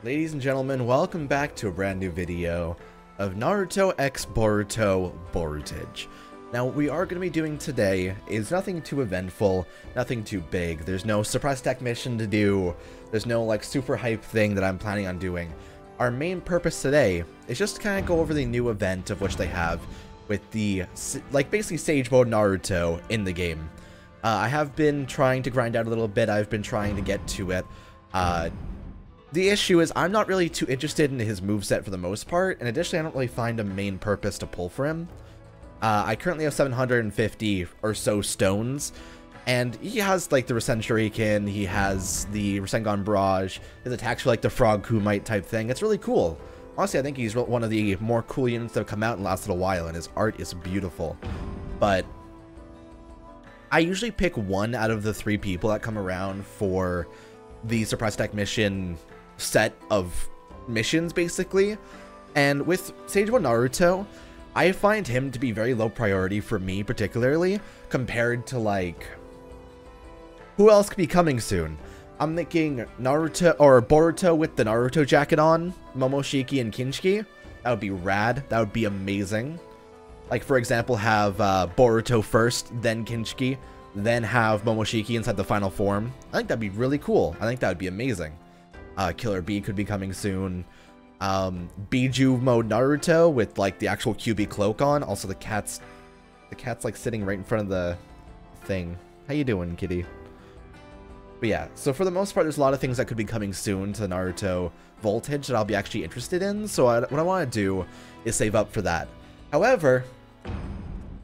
Ladies and gentlemen, welcome back to a brand new video of Naruto x Boruto Borutage. Now, what we are going to be doing today is nothing too eventful, nothing too big. There's no surprise tech mission to do. There's no like super hype thing that I'm planning on doing. Our main purpose today is just to kind of go over the new event of which they have with the like basically Sage Mode Naruto in the game. I have been trying to grind out a little bit. I've been trying to get to it. The issue is I'm not really too interested in his moveset for the most part, and additionally I don't really find a main purpose to pull for him. I currently have 750 or so stones, and he has like the Rasen Shuriken, he has the Rasengan Barrage, his attacks are like the Frog Kumite type thing. It's really cool. Honestly, I think he's one of the more cool units that have come out in the last little while, and his art is beautiful. But I usually pick one out of the 3 people that come around for the surprise tech mission set of missions, basically. And with Sage Mode Naruto, I find him to be very low priority for me, particularly, compared to, like, who else could be coming soon? I'm thinking Naruto, or Boruto with the Naruto jacket on, Momoshiki and Kinshiki. That would be rad. That would be amazing. Like, for example, have Boruto first, then Kinshiki, then have Momoshiki inside the final form. I think that'd be really cool. I think that would be amazing. Killer Bee could be coming soon. Biju mode Naruto with like the actual QB cloak on. Also the cat's like sitting right in front of the thing. How you doing, kitty? But yeah, so for the most part, there's a lot of things that could be coming soon to Naruto Voltage that I'll be actually interested in. So what I want to do is save up for that. However,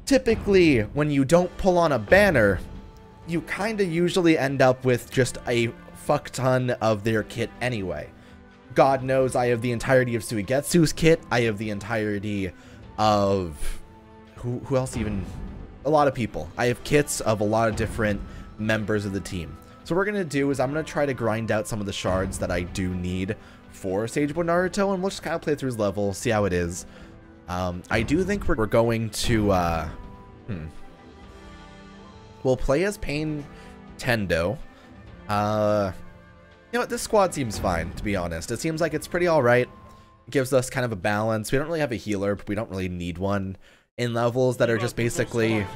typically when you don't pull on a banner, you kind of usually end up with just a fuck ton of their kit anyway. God knows I have the entirety of Suigetsu's kit. I have the entirety of who else even? A lot of people. I have kits of a lot of different members of the team. So what we're gonna do is I'm gonna try to grind out some of the shards that I do need for Sage Mode Naruto, and we'll just kind of play through his level, see how it is. I do think we're going to we'll play as Pain Tendo. You know what, this squad seems fine, to be honest. It seems like it's pretty alright. It gives us kind of a balance. We don't really have a healer, but we don't really need one in levels that are just basically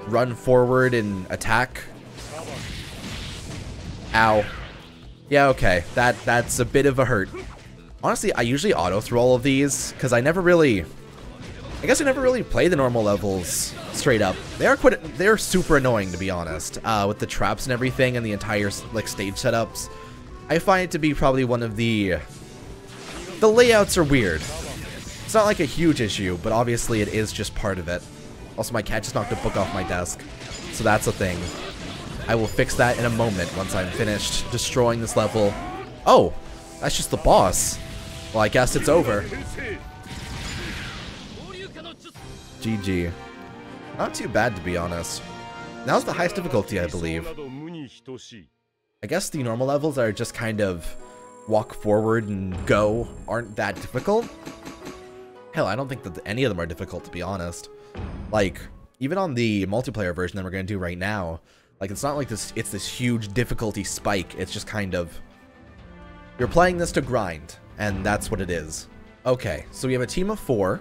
run forward and attack. Ow. Yeah, okay. That's a bit of a hurt. Honestly, I usually auto through all of these, because I never really play the normal levels straight up. They're super annoying, to be honest, with the traps and everything and the entire like stage setups. I find it to be probably one of the layouts are weird. It's not like a huge issue, but obviously it is just part of it. Also, my cat just knocked a book off my desk, so that's a thing. I will fix that in a moment once I'm finished destroying this level. Oh, that's just the boss. Well, I guess it's over. GG. Not too bad, to be honest. Now's the highest difficulty, I believe. I guess the normal levels are just kind of walk forward and go aren't that difficult. Hell, I don't think that any of them are difficult, to be honest. Like, even on the multiplayer version that we're going to do right now, like, it's not like it's this huge difficulty spike. It's just kind of, you're playing this to grind, and that's what it is. Okay, so we have a team of 4.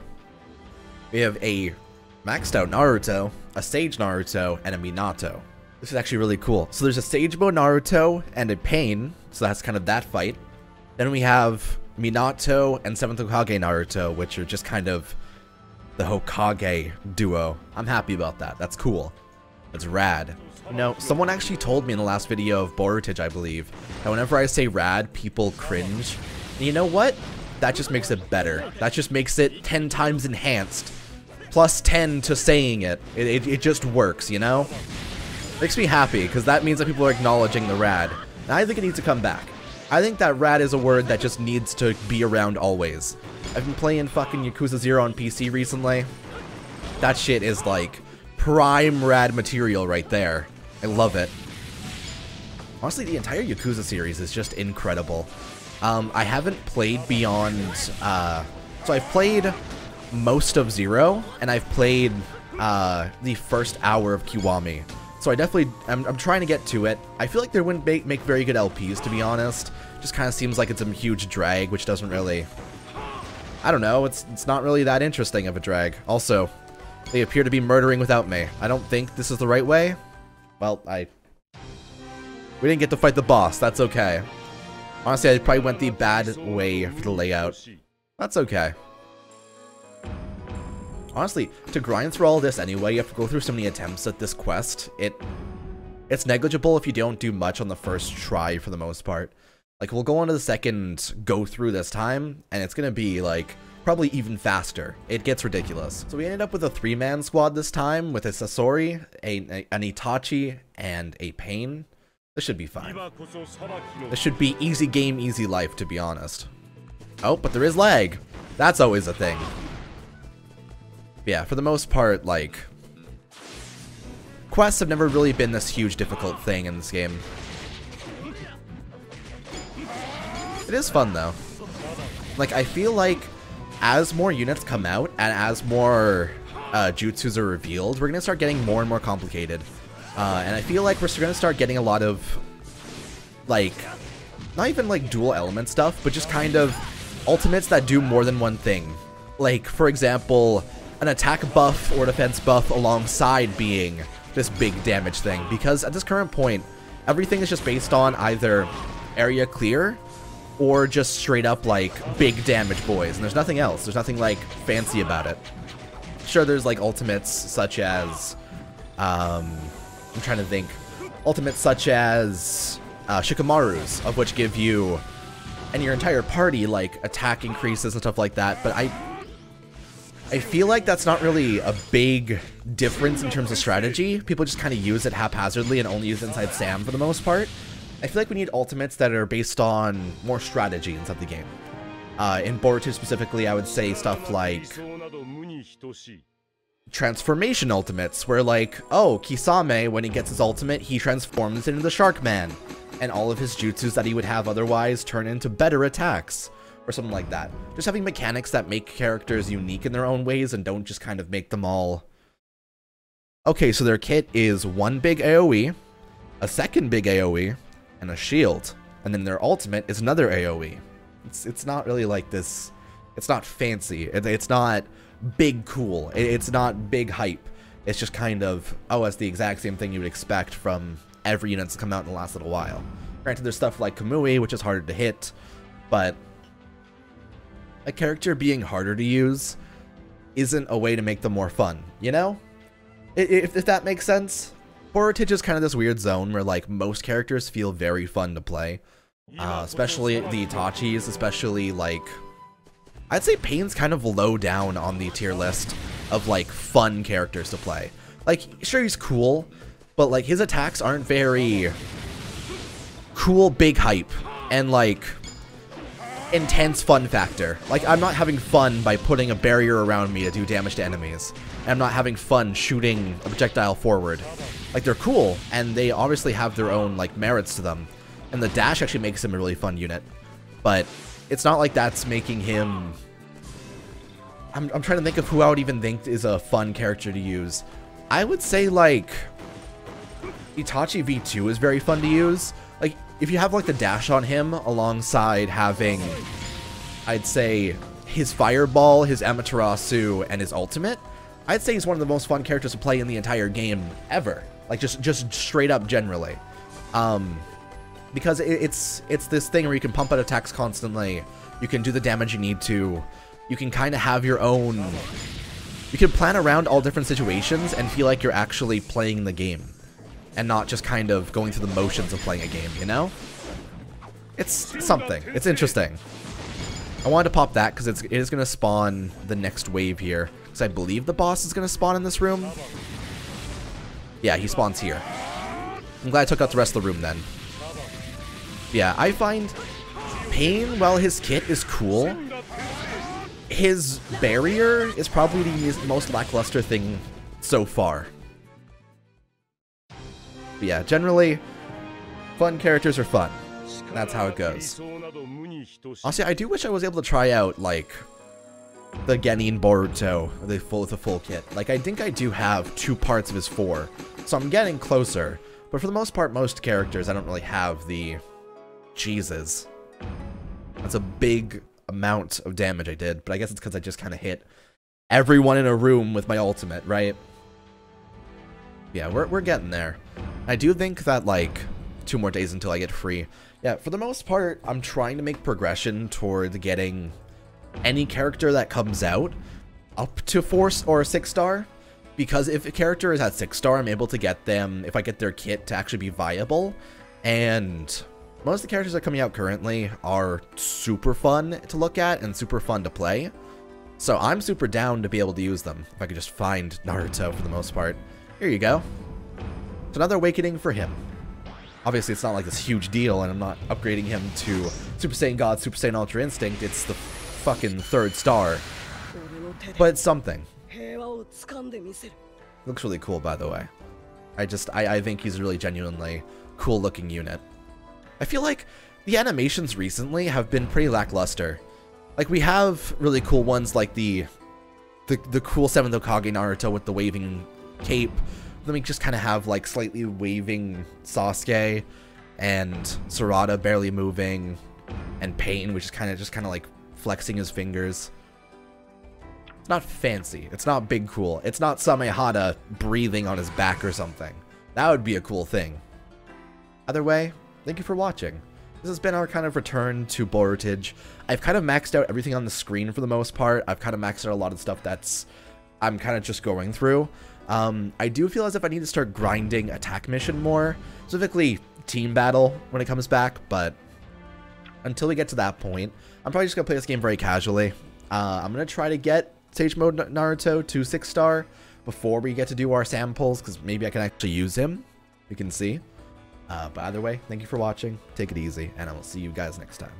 We have a maxed out Naruto, a Sage Naruto, and a Minato. This is actually really cool. So there's a Sage Mode Naruto and a Pain, so that's kind of that fight. Then we have Minato and 7th Hokage Naruto, which are just kind of the Hokage duo. I'm happy about that. That's cool. That's rad. You know, someone actually told me in the last video of Borutage, I believe, that whenever I say rad, people cringe. And you know what? That just makes it better. That just makes it 10 times enhanced. Plus 10 to saying it. It just works, you know? Makes me happy, because that means that people are acknowledging the rad. And I think it needs to come back. I think that rad is a word that just needs to be around always. I've been playing fucking Yakuza 0 on PC recently. That shit is like prime rad material right there. I love it. Honestly, the entire Yakuza series is just incredible. I haven't played beyond, so I've played most of 0, and I've played the first hour of Kiwami. So I'm trying to get to it. I feel like they wouldn't make very good LPs, to be honest. Just kind of seems like it's a huge drag, which doesn't really... I don't know, it's not really that interesting of a drag. Also, they appear to be murdering without me. I don't think this is the right way. Well, we didn't get to fight the boss, that's okay. Honestly, I probably went the bad way for the layout. That's okay. Honestly, to grind through all this anyway, you have to go through so many attempts at this quest. It's negligible if you don't do much on the first try for the most part. Like, we'll go on to the second go through this time, and it's gonna be, like, probably even faster. It gets ridiculous. So we ended up with a 3-man squad this time, with a Sasori, an Itachi, and a Pain. This should be fine. This should be easy game, easy life, to be honest. Oh, but there is lag. That's always a thing. Yeah, for the most part, like, quests have never really been this huge difficult thing in this game. It is fun, though. Like, I feel like as more units come out and as more jutsus are revealed, we're going to start getting more and more complicated. And I feel like we're going to start getting a lot of, like, not even, like, dual element stuff, but just kind of ultimates that do more than one thing. Like, for example, an attack buff or defense buff alongside being this big damage thing. Because at this current point, everything is just based on either area clear or just straight up, like, big damage boys. And there's nothing else. There's nothing, like, fancy about it. Sure, there's, like, ultimates such as, I'm trying to think. Ultimates such as Shikamaru's, of which give you and your entire party, like, attack increases and stuff like that. But I feel like that's not really a big difference in terms of strategy. People just kind of use it haphazardly and only use it inside Sam for the most part. I feel like we need ultimates that are based on more strategy inside the game. In Boruto specifically, I would say stuff like transformation ultimates, where, like, oh, Kisame, when he gets his ultimate, he transforms into the Shark Man, and all of his jutsus that he would have otherwise turn into better attacks, or something like that. Just having mechanics that make characters unique in their own ways and don't just kind of make them all... Okay, so their kit is one big AoE, a second big AoE, and a shield. And then their ultimate is another AoE. It's not really like this... It's not fancy. It's not big cool. It's not big hype. It's just kind of, oh, it's the exact same thing you would expect from every unit that's come out in the last little while. Granted, there's stuff like Kamui, which is harder to hit, but a character being harder to use isn't a way to make them more fun, you know? If that makes sense. Boruto is kind of this weird zone where, like, most characters feel very fun to play. Especially the Itachis, especially, like... I'd say Pain's kind of low down on the tier list of, like, fun characters to play. Like, sure, he's cool, but, like, his attacks aren't very cool, big hype, and, like, intense fun factor. Like, I'm not having fun by putting a barrier around me to do damage to enemies. And I'm not having fun shooting a projectile forward. Like, they're cool, and they obviously have their own, like, merits to them. And the dash actually makes him a really fun unit. But it's not like that's making him... I'm trying to think of who I would even think is a fun character to use. I would say, like, Itachi V2 is very fun to use. Like, if you have, like, the dash on him alongside having, I'd say, his Fireball, his Amaterasu, and his ultimate, I'd say he's one of the most fun characters to play in the entire game ever. Like, just straight up generally. Because it's this thing where you can pump out attacks constantly, you can do the damage you need to, you can kind of have your own... You can plan around all different situations and feel like you're actually playing the game. And not just kind of going through the motions of playing a game, you know? It's something. It's interesting. I wanted to pop that because it is going to spawn the next wave here. Because I believe the boss is going to spawn in this room. Yeah, he spawns here. I'm glad I took out the rest of the room then. Yeah, I find Pain, while his kit is cool, his barrier is probably the most lackluster thing so far. But yeah, generally, fun characters are fun. That's how it goes. Honestly, I do wish I was able to try out, like, the Genin Boruto, the full kit. Like, I think I do have 2 parts of his 4, so I'm getting closer. But for the most part, most characters, I don't really have the... Jesus. That's a big amount of damage I did, but I guess it's because I just kind of hit everyone in a room with my ultimate, right? Yeah, we're getting there. I do think that, like, 2 more days until I get free. Yeah, for the most part, I'm trying to make progression toward getting any character that comes out up to 4 or 6 star. Because if a character is at 6 star, I'm able to get them, if I get their kit, to actually be viable. And most of the characters that are coming out currently are super fun to look at and super fun to play. So I'm super down to be able to use them, if I could just find Naruto for the most part. Here you go. It's another awakening for him. Obviously, it's not like this huge deal, and I'm not upgrading him to Super Saiyan God, Super Saiyan Ultra Instinct. It's the fucking 3rd star. But it's something. Looks really cool, by the way. I think he's a really genuinely cool looking unit. I feel like the animations recently have been pretty lackluster. Like, we have really cool ones like the cool 7th Hokage Naruto with the waving cape. Then we just kind of have like slightly waving Sasuke and Sarada barely moving, and Pain, which is kind of like flexing his fingers. It's not fancy. It's not big cool. It's not Samehada breathing on his back or something. That would be a cool thing. Either way, thank you for watching. This has been our kind of return to Borutage. I've kind of maxed out everything on the screen for the most part. I've kind of maxed out a lot of stuff I'm kind of just going through. I do feel as if I need to start grinding attack mission more, specifically team battle when it comes back, but until we get to that point, I'm probably just going to play this game very casually. I'm going to try to get Sage Mode Naruto to 6 star before we get to do our samples, because maybe I can actually use him. You can see. But either way, thank you for watching, take it easy, and I will see you guys next time.